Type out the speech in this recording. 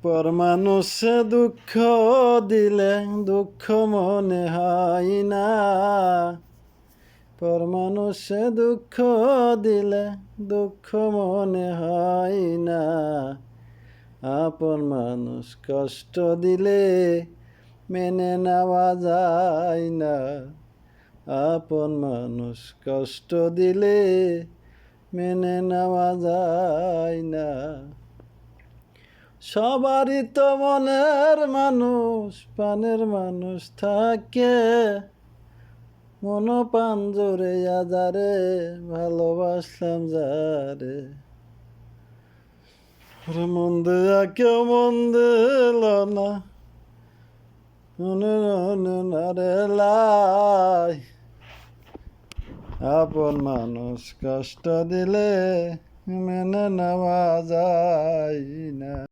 পর মানুষে দুঃখ দিলে দুঃখ মনে হয় না। পর মানুষে দুঃখ দিলে দুঃখ মনে হয় না। আপন মানুষ কষ্ট দিলে মেনে নেওয়া যায় না। আপন মানুষ কষ্ট দিলে মেনে নেওয়া যায় না। সবারই তো মনের মানুষ প্রাণের মানুষ থাকে। মন পাঞ্জরে আজারে ভালোবাসলাম যারে। মন দেয়া কেউ মন দিল না। রে লাই আপন মানুষ কষ্ট দিলে মেনে নেওয়া যায় না।